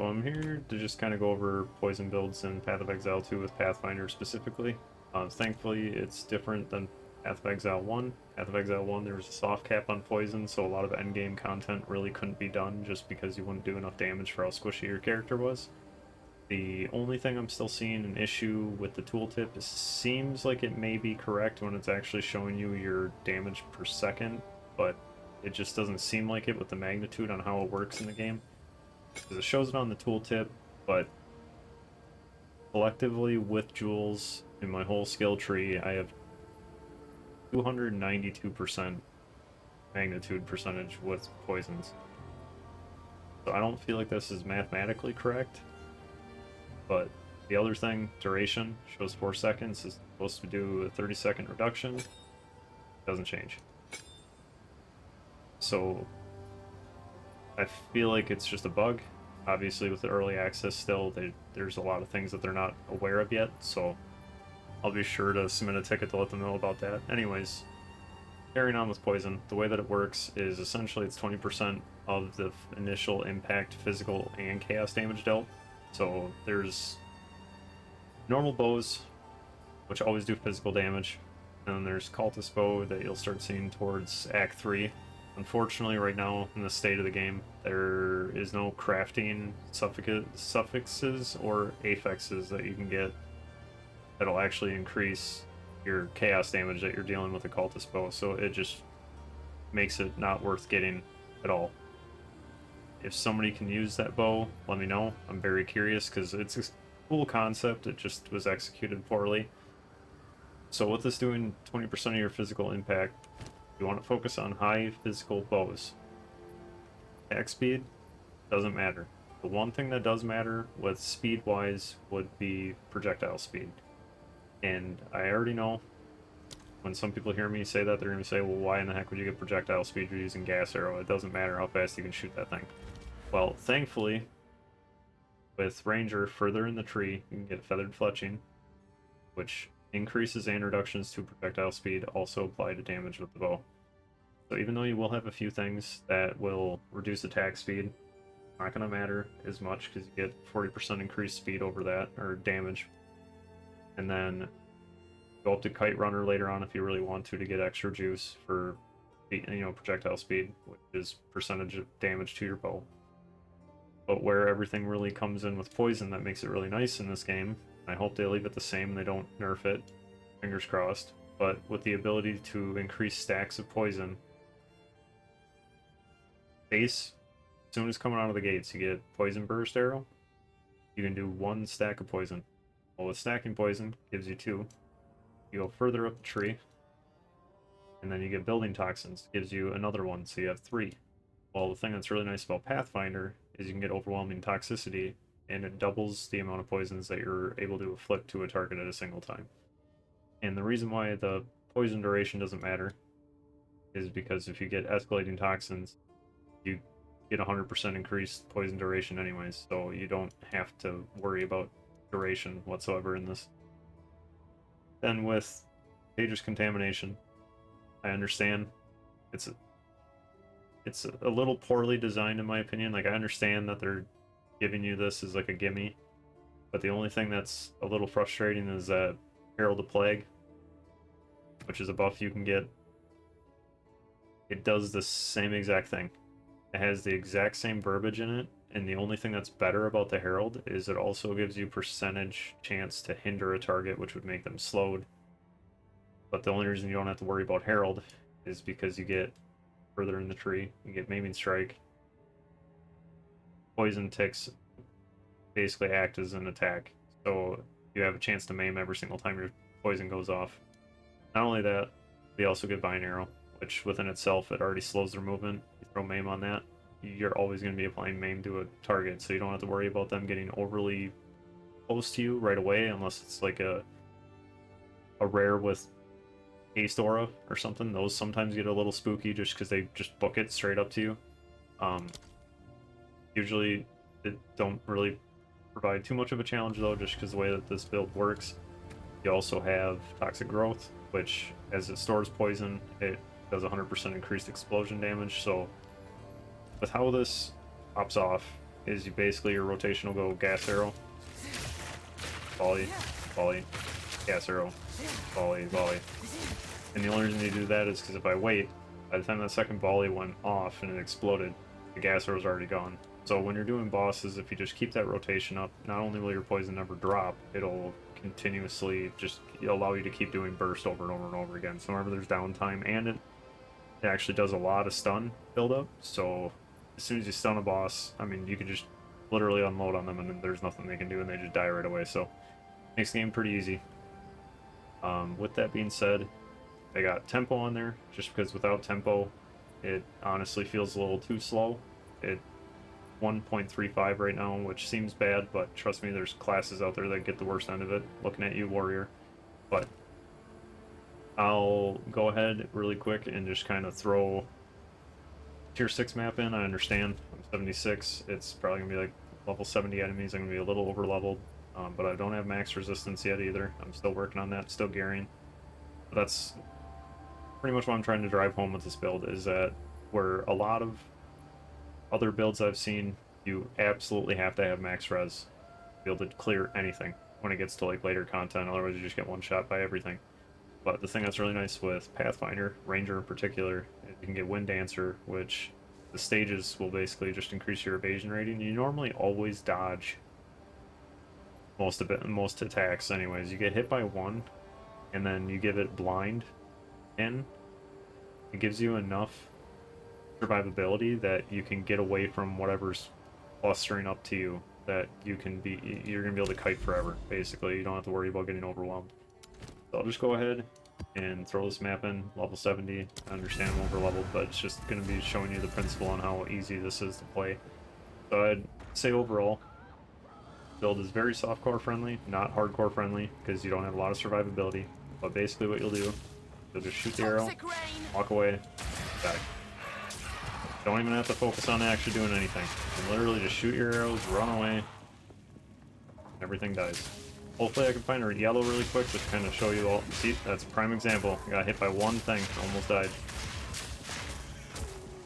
So I'm here to just kind of go over poison builds in Path of Exile 2 with Pathfinder specifically. Thankfully, it's different than Path of Exile 1. Path of Exile 1, there was a soft cap on poison, so a lot of endgame content really couldn't be done just because you wouldn't do enough damage for how squishy your character was. The only thing I'm still seeing an issue with the tooltip is seems like it may be correct when it's actually showing you your damage per second, but it just doesn't seem like it with the magnitude on how it works in the game. Because it shows it on the tooltip, but collectively with jewels in my whole skill tree, I have 292% magnitude percentage with poisons. So I don't feel like this is mathematically correct, but the other thing, duration, shows 4 seconds, is supposed to do a 30-second reduction, doesn't change. So I feel like it's just a bug. Obviously, with the early access still, there's a lot of things that they're not aware of yet, so I'll be sure to submit a ticket to let them know about that. Anyways, carrying on with poison, the way that it works is essentially it's 20% of the initial impact, physical, and chaos damage dealt. So there's normal bows, which always do physical damage, and then there's cultist bow that you'll start seeing towards Act 3. Unfortunately, right now, in the state of the game, there is no crafting suffixes or affixes that you can get that'll actually increase your chaos damage that you're dealing with a cultist bow, so it just makes it not worth getting at all. If somebody can use that bow, let me know. I'm very curious, because it's a cool concept, it just was executed poorly. So with this doing 20% of your physical impact, you want to focus on high physical bows. Attack speed doesn't matter. The one thing that does matter with speed-wise would be projectile speed. And I already know when some people hear me say that, they're going to say, well, why in the heck would you get projectile speed? You're using gas arrow. It doesn't matter how fast you can shoot that thing. Well, thankfully, with Ranger further in the tree, you can get feathered fletching, which increases and reductions to projectile speed also apply to damage with the bow. So even though you will have a few things that will reduce attack speed, not going to matter as much because you get 40% increased speed over that, or damage. And then go up to Kite Runner later on if you really want to get extra juice for, projectile speed, which is percentage of damage to your bow. But where everything really comes in with poison that makes it really nice in this game, I hope they leave it the same and they don't nerf it, fingers crossed, but with the ability to increase stacks of poison, base, as soon as coming out of the gates, you get Poison Burst Arrow, you can do 1 stack of poison. Well, with stacking poison, gives you 2. You go further up the tree, and then you get Building Toxins, gives you another 1, so you have 3. Well, the thing that's really nice about Pathfinder is you can get Overwhelming Toxicity, and it doubles the amount of poisons that you're able to afflict to a target at a single time. And the reason why the poison duration doesn't matter is because if you get escalating toxins, you get 100% increased poison duration anyways, so you don't have to worry about duration whatsoever in this. Then with Dangerous Contamination, I understand it's a little poorly designed in my opinion. Like, I understand that they're giving you this as like a gimme, but the only thing that's a little frustrating is that Herald of Plague, which is a buff you can get, it does the same exact thing. It has the exact same verbiage in it, and the only thing that's better about the Herald is it also gives you percentage chance to hinder a target, which would make them slowed. But the only reason you don't have to worry about Herald is because you get further in the tree, you get Maiming Strike. Poison ticks basically act as an attack, so you have a chance to maim every single time your poison goes off. Not only that, they also get Vine Arrow, which within itself, it already slows their movement. You throw maim on that, you're always going to be applying maim to a target, so you don't have to worry about them getting overly close to you right away, unless it's like a rare with Haste Aura or something. Those sometimes get a little spooky just because they just book it straight up to you. Usually it don't really provide too much of a challenge though, just because the way that this build works. You also have Toxic Growth, which as it stores poison, it does 100% increased explosion damage. So with how this pops off, is you basically, your rotation will go gas arrow, volley, volley, gas arrow, volley, volley. And the only reason you do that is because if I wait, by the time that second volley went off and it exploded, the gas arrow's already gone. So when you're doing bosses, if you just keep that rotation up, not only will your poison never drop, it'll continuously just allow you to keep doing burst over and over and over again. So whenever there's downtime, and it actually does a lot of stun buildup, so as soon as you stun a boss, I mean, you can just literally unload on them and then there's nothing they can do and they just die right away, so makes the game pretty easy. With that being said, I got tempo on there, just because without tempo, it honestly feels a little too slow. It 1.35 right now, which seems bad, but trust me, there's classes out there that get the worst end of it. Looking at you, warrior. But I'll go ahead really quick and just kind of throw tier 6 map in. I understand I'm 76. It's probably gonna be like level 70 enemies. I'm gonna be a little over leveled, but I don't have max resistance yet either. I'm still working on that, still gearing. But that's pretty much what I'm trying to drive home with this build, is that where a lot of other builds I've seen, you absolutely have to have max res to be able to clear anything when it gets to like later content, otherwise you just get one shot by everything. But the thing that's really nice with Pathfinder, Ranger in particular, is you can get Wind Dancer, which the stages will basically just increase your evasion rating. You normally always dodge most attacks anyways. You get hit by one, and then you give it blind in. It gives you enough survivability that you can get away from whatever's clustering up to you, that you're gonna be able to kite forever, basically. You don't have to worry about getting overwhelmed. So I'll just go ahead and throw this map in, level 70. I understand I'm over leveled, but it's just gonna be showing you the principle on how easy this is to play. So I'd say overall, build is very softcore friendly, not hardcore friendly, because you don't have a lot of survivability. But basically what you'll do, you'll just shoot the arrow, walk away, die. Don't even have to focus on actually doing anything. You can literally just shoot your arrows, run away, everything dies. Hopefully I can find a yellow really quick, just kind of show you all. See, that's a prime example. I got hit by one thing, almost died.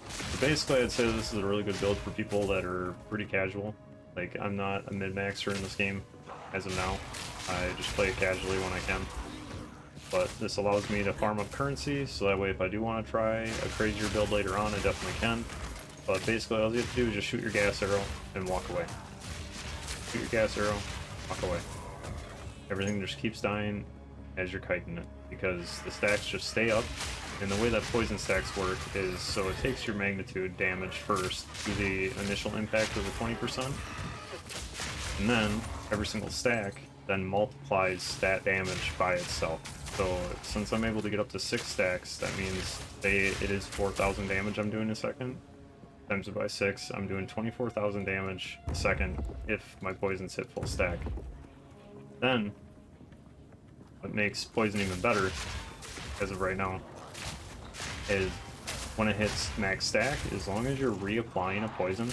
So basically I'd say this is a really good build for people that are pretty casual. Like, I'm not a mid-maxer in this game as of now. I just play it casually when I can. But this allows me to farm up currency, so that way if I do want to try a crazier build later on, I definitely can. But basically all you have to do is just shoot your gas arrow and walk away. Shoot your gas arrow, walk away. Everything just keeps dying as you're kiting it, because the stacks just stay up. And the way that poison stacks work is, so it takes your magnitude damage first to the initial impact of the 20%, and then every single stack then multiplies that damage by itself. So since I'm able to get up to 6 stacks, that means it is 4,000 damage I'm doing a second. Times it by 6, I'm doing 24,000 damage a second if my poisons hit full stack. Then, what makes poison even better, as of right now, is when it hits max stack, as long as you're reapplying a poison,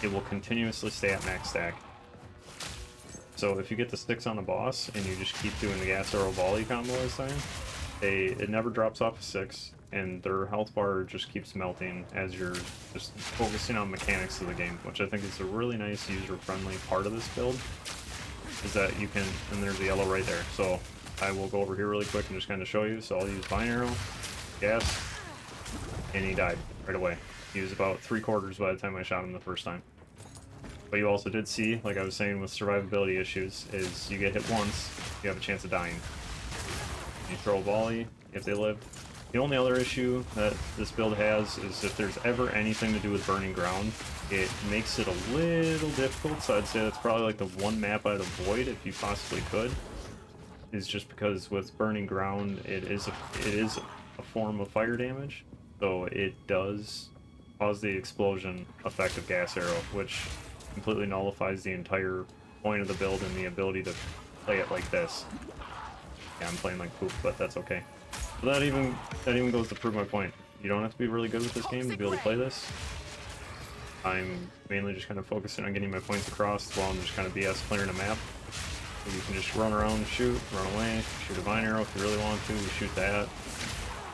it will continuously stay at max stack. So if you get the 6 on the boss and you just keep doing the gas arrow volley combo this time, it never drops off a 6, and their health bar just keeps melting as you're just focusing on mechanics of the game, which I think is a really nice user-friendly part of this build, is that you can, and there's a yellow right there, so I will go over here really quick and just kind of show you. So I'll use Vine Arrow, gas, and he died right away. He was about 3/4 by the time I shot him the first time. But you also did see, like I was saying with survivability issues, is you get hit once, you have a chance of dying. You throw a volley, if they live. The only other issue that this build has is if there's ever anything to do with burning ground, it makes it a little difficult, so I'd say that's probably like the one map I'd avoid if you possibly could. Is just because with burning ground, it is a form of fire damage, so it does cause the explosion effect of gas arrow, which completely nullifies the entire point of the build and the ability to play it like this. Yeah, I'm playing like poop, but that's okay. So that even goes to prove my point. You don't have to be really good with this game to be able to play this. I'm mainly just kind of focusing on getting my points across while I'm just kind of BS clearing a map. So you can just run around, shoot, run away, shoot a Vine Arrow if you really want to, you shoot that,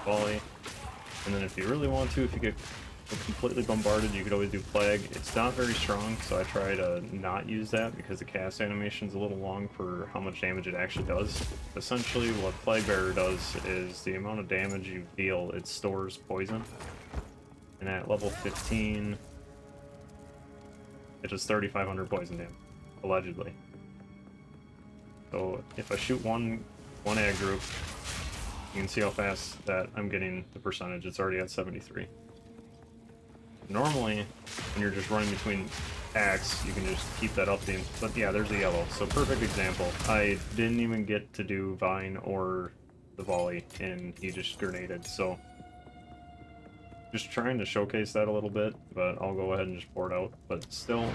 volley. And then if you really want to, if you get completely bombarded, you could always do Plague. It's not very strong, so I try to not use that because the cast animation is a little long for how much damage it actually does. Essentially, what Plague Bearer does is the amount of damage you deal, it stores poison. And at level 15, it does 3,500 poison damage, allegedly. So if I shoot one ag group, you can see how fast that I'm getting the percentage. It's already at 73. Normally, when you're just running between acts, you can just keep that up. But yeah, there's a yellow. So perfect example. I didn't even get to do Vine or the volley, and he just grenaded. So just trying to showcase that a little bit, but I'll go ahead and just pour it out. But still,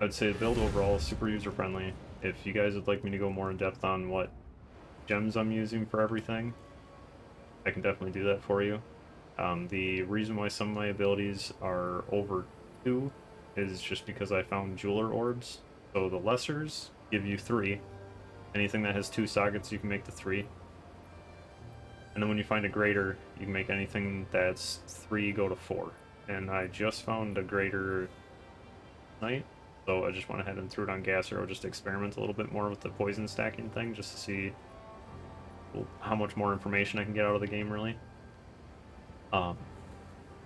I'd say the build overall is super user-friendly. If you guys would like me to go more in depth on what gems I'm using for everything, I can definitely do that for you. The reason why some of my abilities are over 2 is just because I found jeweler orbs. So the lessers give you 3. Anything that has 2 sockets, you can make the 3. And then when you find a greater, you can make anything that's 3 go to 4. And I just found a greater tonight, so I just went ahead and threw it on gas arrow just to experiment a little bit more with the poison stacking thing, just to see how much more information I can get out of the game, really.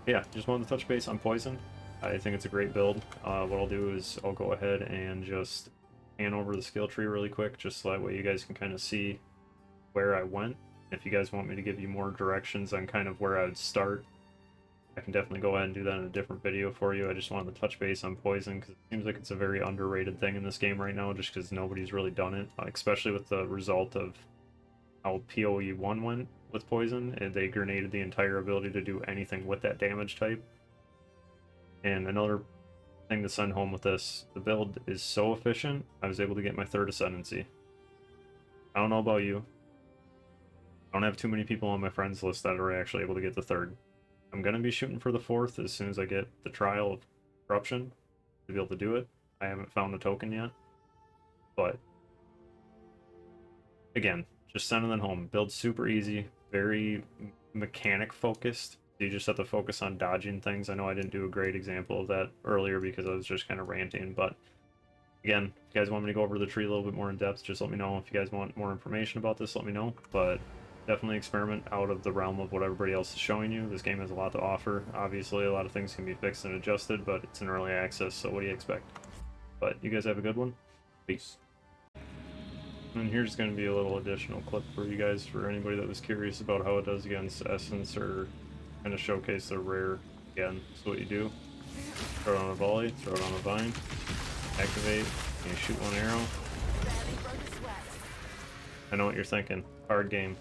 Yeah, just wanted to touch base on poison. I think it's a great build. What I'll do is I'll go ahead and just pan over the skill tree really quick, just so that way you guys can kind of see where I went. If you guys want me to give you more directions on kind of where I would start, I can definitely go ahead and do that in a different video for you. I just wanted to touch base on poison because it seems like it's a very underrated thing in this game right now, just because nobody's really done it, especially with the result of how PoE1 went with poison, and they grenaded the entire ability to do anything with that damage type. And another thing to send home with this, the build is so efficient, I was able to get my 3rd ascendancy. I don't know about you. I don't have too many people on my friends list that are actually able to get the 3rd. I'm going to be shooting for the 4th as soon as I get the Trial of Corruption to be able to do it. I haven't found a token yet. But again, just sending them home. Build super easy, very mechanic focused. You just have to focus on dodging things. I know I didn't do a great example of that earlier because I was just kind of ranting, but again, if you guys want me to go over the tree a little bit more in depth, just let me know. If you guys want more information about this, let me know. But definitely experiment out of the realm of what everybody else is showing you. This game has a lot to offer. Obviously, a lot of things can be fixed and adjusted, but it's an early access, so what do you expect? But you guys have a good one. Peace. And here's going to be a little additional clip for you guys, for anybody that was curious about how it does against Essence, or kind of showcase the rare again. So what you do, throw it on a volley, throw it on a vine, activate, and you shoot one arrow. I know what you're thinking. Hard game.